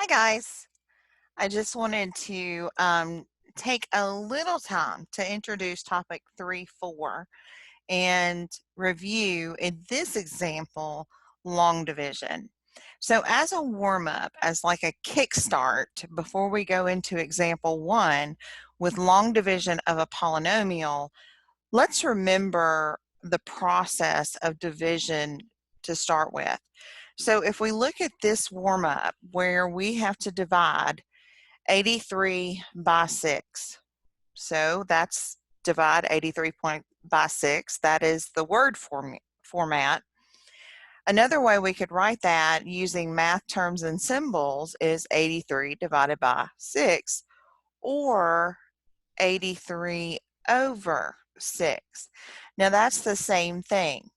Hi guys. I just wanted to take a little time to introduce topic 3-4 and review in this example long division. So as a warm-up, as like a kickstart before we go into example 1 with long division of a polynomial, let's remember the process of division to start with. So if we look at this warm-up where we have to divide 83 by 6, so that's divide 83 by 6, that is the word format. Another way we could write that using math terms and symbols is 83 divided by 6, or 83 over 6. Now that's the same thing.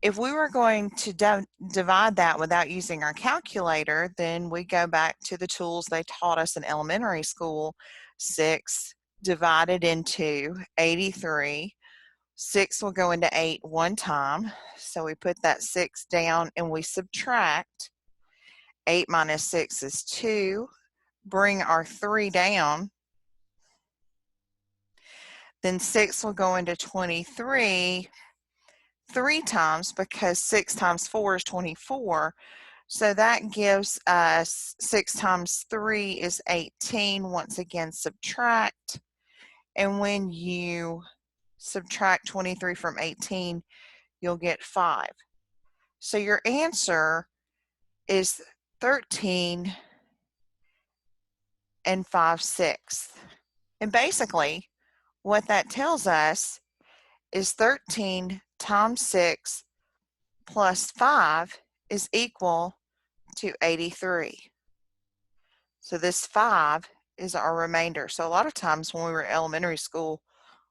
If we were going to divide that without using our calculator, then we go back to the tools they taught us in elementary school. 6 divided into 83. 6 will go into 8 one time. So we put that 6 down and we subtract. 8 minus 6 is 2. Bring our 3 down. Then 6 will go into 23 3 times because 6 times 4 is 24. So that gives us 6 times 3 is 18. Once again, subtract. And when you subtract 23 from 18, you'll get 5. So your answer is 13 and 5/6. And basically, what that tells us is 13 times 6 plus 5 is equal to 83. So this 5 is our remainder. So a lot of times when we were in elementary school,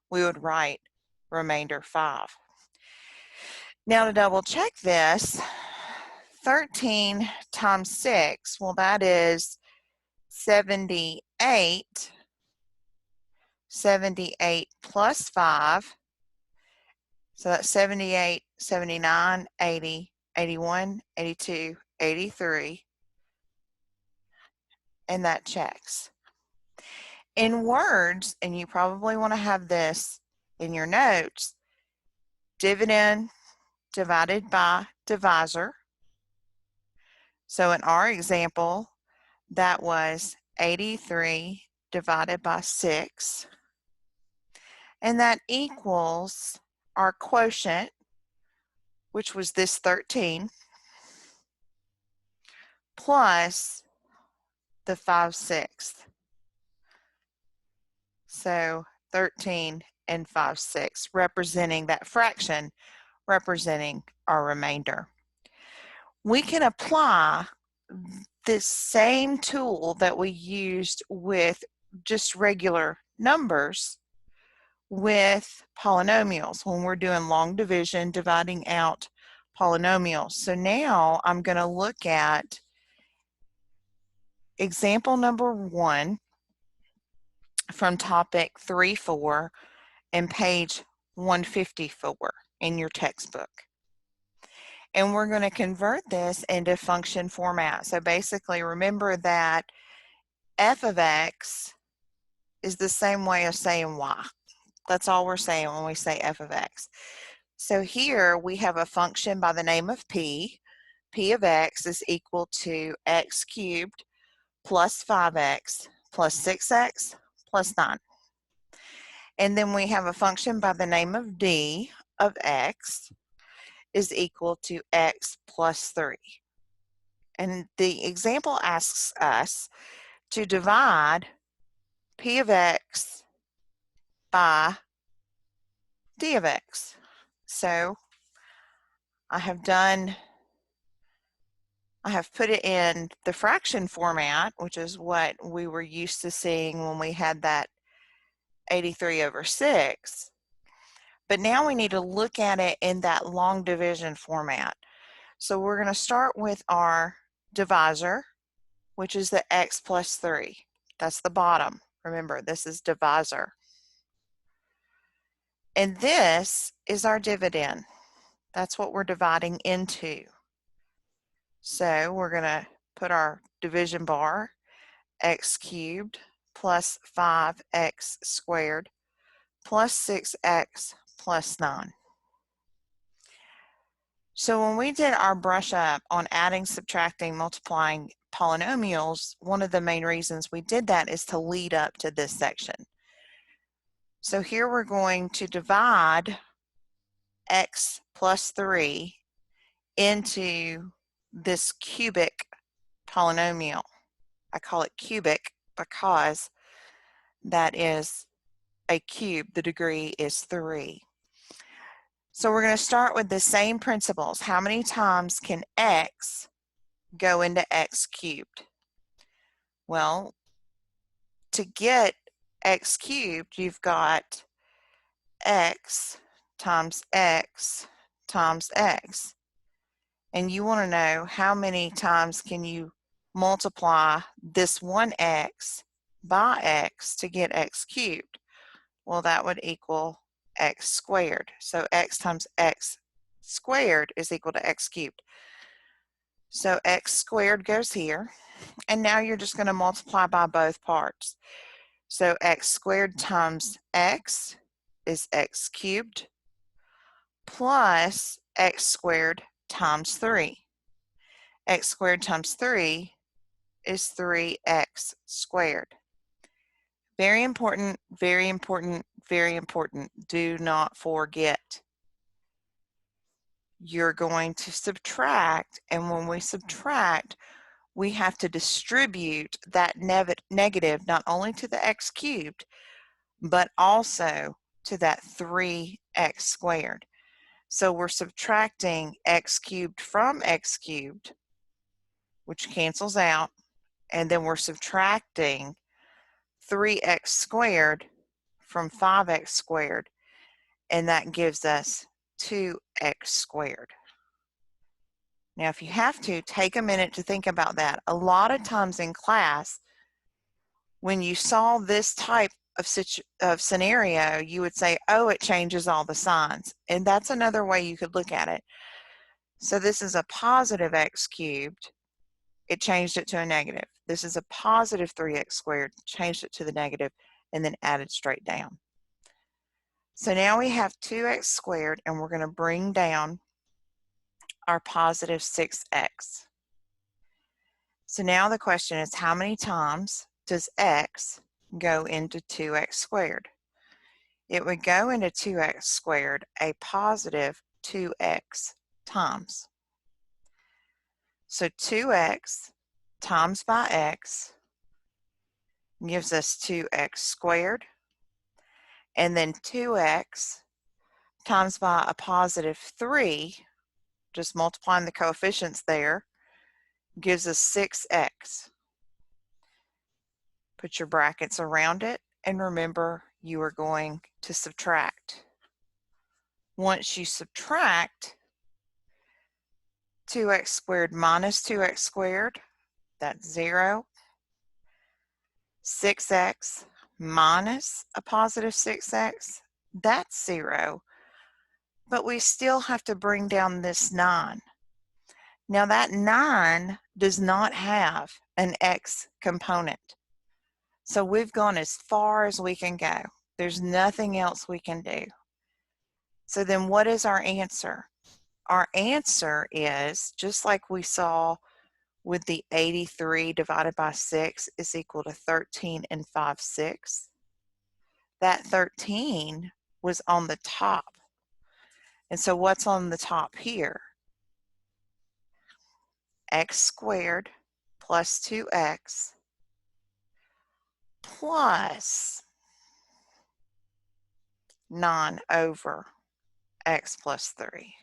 we would write remainder 5. Now to double check this, 13 times 6, well that is 78. 78 plus 5, so that's 78, 79, 80, 81, 82, 83, and that checks. In words, and you probably want to have this in your notes, dividend divided by divisor. So in our example, that was 83 divided by 6, and that equals our quotient, which was this 13, plus the 5/6. So 13 and 5/6, representing that fraction, representing our remainder. We can apply this same tool that we used with just regular numbers with polynomials when we're doing long division, dividing out polynomials. So now I'm going to look at example number 1 from topic 3-4 and page 154 in your textbook. And we're going to convert this into function format. So basically remember that f of x is the same way of saying y. That's all we're saying when we say f of x. So here we have a function by the name of p. P of x is equal to x cubed plus 5x plus 6x plus 9. And then we have a function by the name of d of x is equal to x plus 3. And the example asks us to divide p of x by d of x. So I have put it in the fraction format, which is what we were used to seeing when we had that 83 over 6. But now we need to look at it in that long division format. So we're going to start with our divisor, which is the x plus 3. That's the bottom. Remember, this is divisor. And this is our dividend. That's what we're dividing into. So we're going to put our division bar, x cubed plus 5x squared plus 6x plus 9. So when we did our brush up on adding, subtracting, multiplying polynomials, one of the main reasons we did that is to lead up to this section. So here we're going to divide x plus 3 into this cubic polynomial. I call it cubic because that is a cube. The degree is 3. So we're going to start with the same principles. How many times can x go into x cubed? Well, to get x cubed, you've got x times x times x. And you want to know how many times can you multiply this one x by x to get x cubed? Well, that would equal x squared. So x times x squared is equal to x cubed. So x squared goes here, and now you're just going to multiply by both parts. So x squared times x is x cubed plus x squared times 3. X squared times 3 is 3x squared. Very important, very important, very important. Do not forget. You're going to subtract, and when we subtract, we have to distribute that negative not only to the x cubed, but also to that 3x squared. So we're subtracting x cubed from x cubed, which cancels out, and then we're subtracting 3x squared from 5x squared, and that gives us 2x squared. Now, if you have to, take a minute to think about that. A lot of times in class, when you saw this type of scenario, you would say, oh, it changes all the signs. And that's another way you could look at it. So this is a positive x cubed. It changed it to a negative. This is a positive 3x squared, changed it to the negative, and then added straight down. So now we have 2x squared, and we're going to bring down our positive 6x. So now the question is, how many times does x go into 2x squared? It would go into 2x squared a positive 2x times. So 2x times by x gives us 2x squared, and then 2x times by a positive 3, just multiplying the coefficients there, gives us 6x. Put your brackets around it, and remember you are going to subtract. Once you subtract 2x squared minus 2x squared, that's 0. 6x minus a positive 6x, that's 0. But we still have to bring down this 9. Now that 9 does not have an x component. So we've gone as far as we can go. There's nothing else we can do. So then what is our answer? Our answer is, just like we saw with the 83 divided by 6 is equal to 13 and 5/6. That 13 was on the top. And so what's on the top here? X squared plus 2x plus 9 over x plus 3.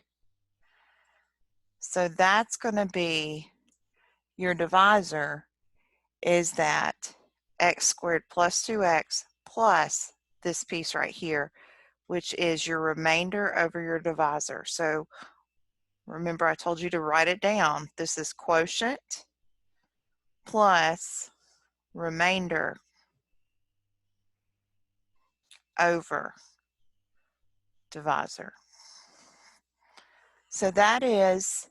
So that's going to be your divisor, is that x squared plus 2x plus this piece right here, which is your remainder over your divisor. So remember, I told you to write it down. This is quotient plus remainder over divisor. So that is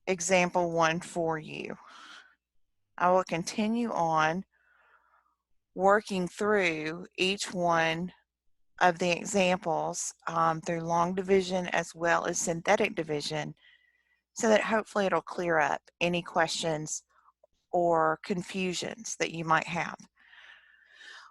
example 1 for you. I will continue on working through each one of the examples through long division as well as synthetic division, so that hopefully it'll clear up any questions or confusions that you might have.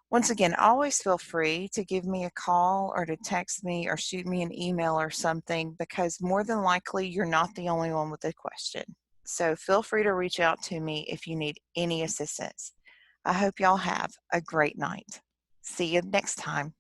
Once again, always feel free to give me a call or to text me or shoot me an email or something, because more than likely you're not the only one with a question. So feel free to reach out to me if you need any assistance. I hope y'all have a great night. See you next time.